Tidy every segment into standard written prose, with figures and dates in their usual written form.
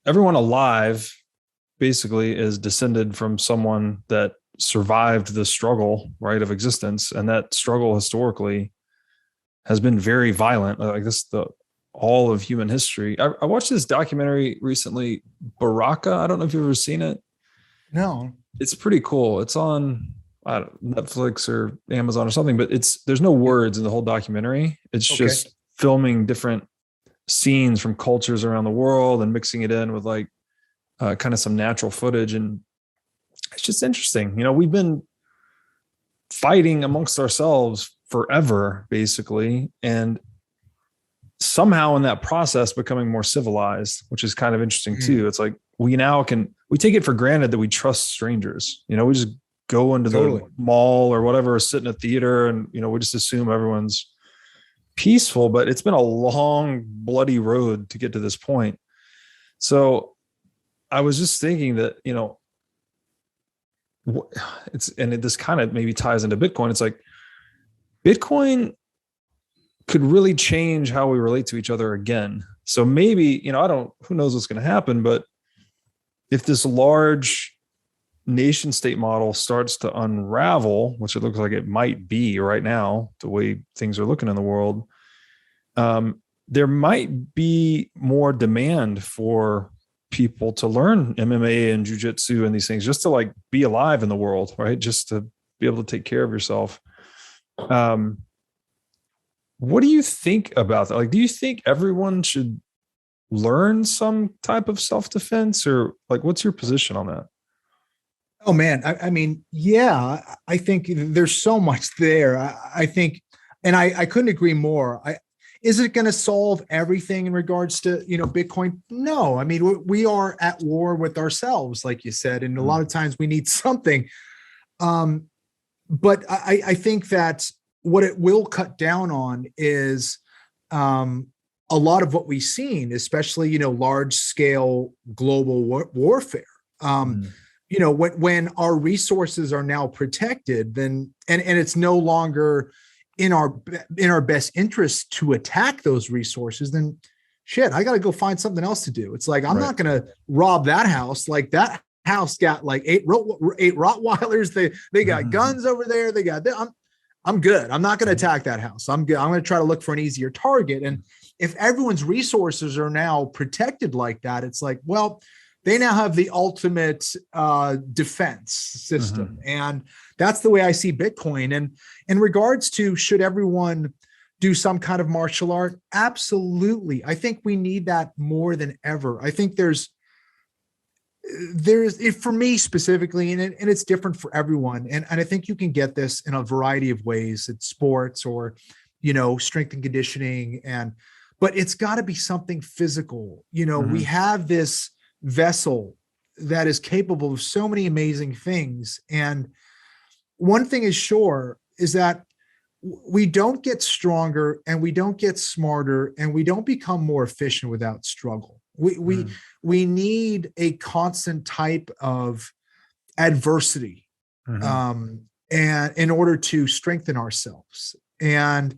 everyone alive basically is descended from someone that survived the struggle, right, of existence. And that struggle historically has been very violent. Like this, the all of human history. I watched this documentary recently, Baraka. I don't know if you've ever seen it. No. It's pretty cool. It's on Netflix or Amazon or something, but there's no words in the whole documentary. It's Okay. just filming different scenes from cultures around the world and mixing it in with like kind of some natural footage. And it's just interesting. We've been fighting amongst ourselves forever, basically. And somehow in that process becoming more civilized, which is kind of interesting too. It's like we take it for granted that we trust strangers. We just go into Totally. the mall or whatever, or sit in a theater, and we just assume everyone's peaceful, but it's been a long, bloody road to get to this point. So I was just thinking that, this kind of maybe ties into Bitcoin. It's like Bitcoin could really change how we relate to each other again. So maybe, who knows what's going to happen, but if this large nation state model starts to unravel, which it looks like it might be right now, the way things are looking in the world, there might be more demand for people to learn MMA and jujitsu and these things just to like be alive in the world, right? Just to be able to take care of yourself. What do you think about that? Like, do you think everyone should learn some type of self-defense, or like, what's your position on that? Oh man. I mean, yeah, I think there's so much there. I think, and I couldn't agree more. Is it going to solve everything in regards to, Bitcoin? No. I mean, we are at war with ourselves, like you said, and a lot of times we need something. But I think that what it will cut down on is a lot of what we've seen, especially, large scale global warfare. When our resources are now protected, then, and it's no longer in our best interest to attack those resources, then shit, I got to go find something else to do. It's like, I'm not going to rob that house. Like that house got like eight Rottweilers. They got guns over there. They got, I'm good. I'm not going to attack that house. I'm good. I'm going to try to look for an easier target. And if everyone's resources are now protected like that, it's like, well, they now have the ultimate defense system. And that's the way I see Bitcoin. And in regards to, should everyone do some kind of martial art? Absolutely. I think we need that more than ever. I think there's for me specifically, and it's different for everyone. And I think you can get this in a variety of ways. It's sports or, strength and conditioning. But it's got to be something physical. We have this vessel that is capable of so many amazing things. And one thing is sure is that we don't get stronger and we don't get smarter and we don't become more efficient without struggle. We need a constant type of adversity and in order to strengthen ourselves. And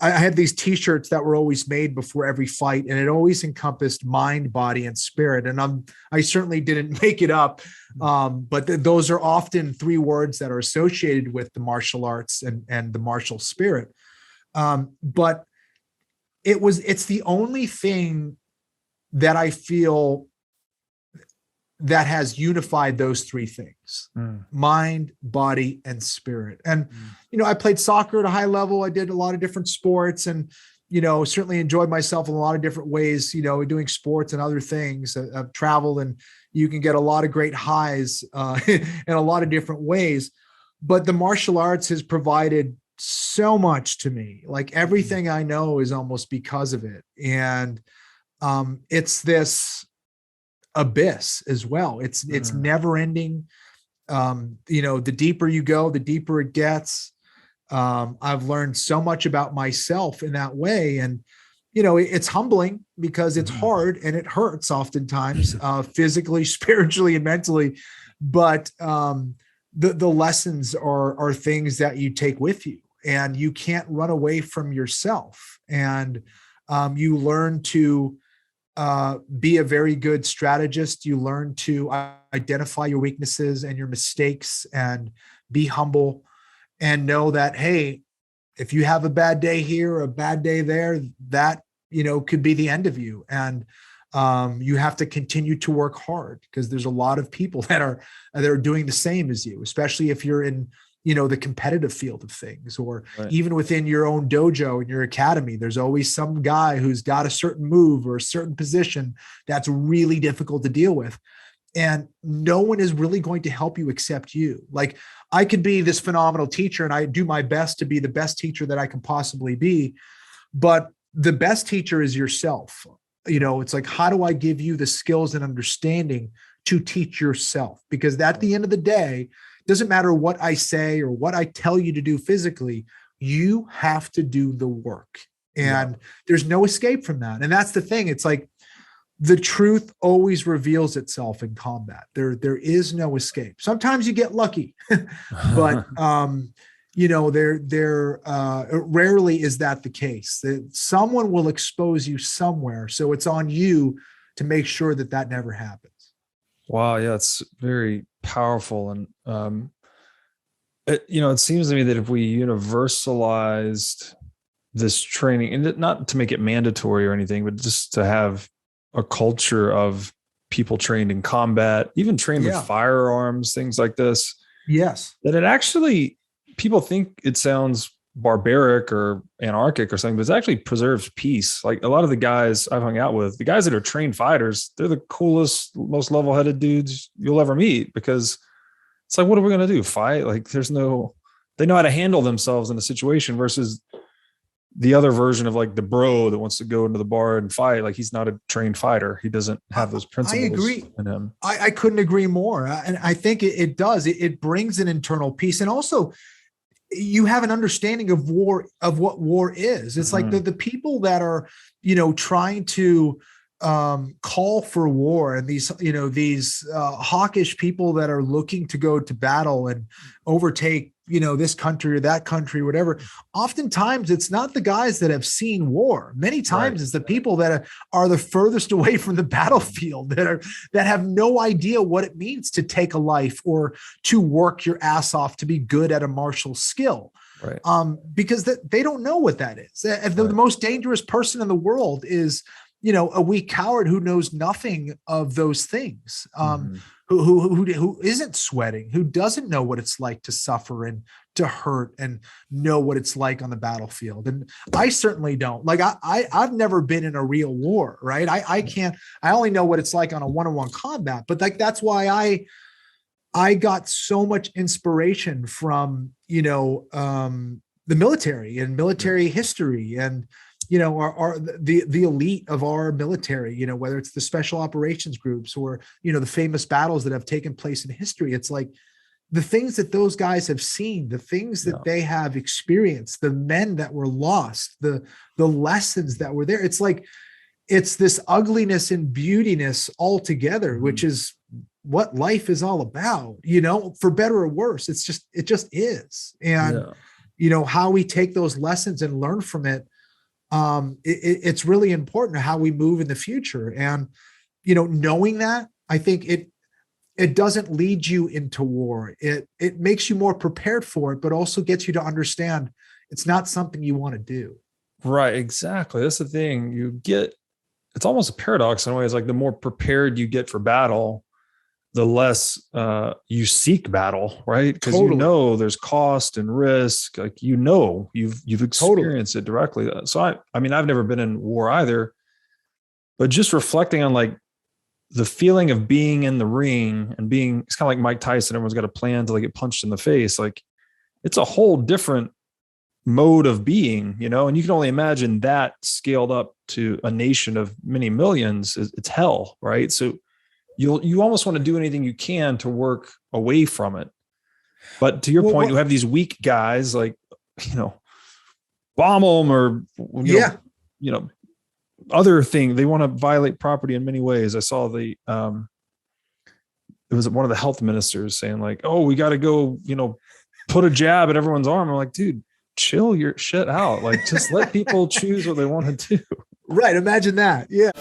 I had these t-shirts that were always made before every fight, and it always encompassed mind, body, and spirit. And I certainly didn't make it up. But those are often three words that are associated with the martial arts and the martial spirit. But it's the only thing that I feel that has unified those three things: mind, body, and spirit. And, I played soccer at a high level. I did a lot of different sports and, certainly enjoyed myself in a lot of different ways, doing sports and other things. I've traveled, and you can get a lot of great highs in a lot of different ways. But the martial arts has provided so much to me. Like everything I know is almost because of it. And it's this abyss as well. It's never ending. The deeper you go, the deeper it gets. I've learned so much about myself in that way. And, it's humbling because it's hard and it hurts oftentimes, physically, spiritually, and mentally. But the lessons are things that you take with you, and you can't run away from yourself. And You learn to be a very good strategist. You learn to identify your weaknesses and your mistakes and be humble and know that, hey, if you have a bad day here or a bad day there, that, could be the end of you. And you have to continue to work hard because there's a lot of people that are doing the same as you, especially if you're in, the competitive field of things, or even within your own dojo in your academy, there's always some guy who's got a certain move or a certain position that's really difficult to deal with. And no one is really going to help you except you. Like, I could be this phenomenal teacher and I do my best to be the best teacher that I can possibly be. But the best teacher is yourself. It's like, how do I give you the skills and understanding to teach yourself? Because at the end of the day, it doesn't matter what I say or what I tell you to do physically, you have to do the work. And there's no escape from that. And that's the thing. It's like, the truth always reveals itself in combat. There is no escape. Sometimes you get lucky, but rarely is that the case. That someone will expose you somewhere, so it's on you to make sure that never happens. Wow, yeah, it's very powerful, and it seems to me that if we universalized this training, and not to make it mandatory or anything, but just to have a culture of people trained in combat, even trained with firearms, things like this. Yes. That it actually, people think it sounds barbaric or anarchic or something, but it actually preserves peace. Like, a lot of the guys I've hung out with, the guys that are trained fighters, they're the coolest, most level-headed dudes you'll ever meet, because it's like, what are we going to do? Fight? Like, they know how to handle themselves in a situation, versus the other version of like the bro that wants to go into the bar and fight. Like, he's not a trained fighter. He doesn't have those principles. I agree. In him. I couldn't agree more. And I think it does. It brings an internal peace. And also, you have an understanding of war, of what war is. It's like the people that are, trying to call for war, and these hawkish people that are looking to go to battle and overtake, this country or that country, whatever. Oftentimes it's not the guys that have seen war. Many times it's the people that are the furthest away from the battlefield, that have no idea what it means to take a life or to work your ass off to be good at a martial skill. Right. Because they don't know what that is. The most dangerous person in the world is, a weak coward who knows nothing of those things. Who isn't sweating, who doesn't know what it's like to suffer and to hurt and know what it's like on the battlefield. And I certainly don't. Like, I've never been in a real war, right? I only know what it's like on a one-on-one combat, but like, that's why I got so much inspiration from, the military and military history, and the elite of our military, whether it's the special operations groups or, the famous battles that have taken place in history. It's like the things that those guys have seen, the things that they have experienced, the men that were lost, the lessons that were there. It's like, it's this ugliness and beautiness all together, which is what life is all about, for better or worse. It just is. And, how we take those lessons and learn from it. It's really important how we move in the future. And, knowing that, I think it doesn't lead you into war. It makes you more prepared for it, but also gets you to understand it's not something you want to do. Right. Exactly. That's the thing. It's almost a paradox in a way. It's like, the more prepared you get for battle, the less you seek battle, right? Because there's cost and risk. Like, you've experienced it directly. So I mean, I've never been in war either, but just reflecting on like the feeling of being in the ring and it's kind of like Mike Tyson. Everyone's got a plan to like get punched in the face. Like, it's a whole different mode of being, and you can only imagine that scaled up to a nation of many millions. It's hell, right? So you almost want to do anything you can to work away from it. But to your point, you have these weak guys, like, bomb them, or, other thing. They want to violate property in many ways. I saw it was one of the health ministers saying like, oh, we got to go, put a jab at everyone's arm. I'm like, dude, chill your shit out. Like, just let people choose what they want to do. Right. Imagine that. Yeah.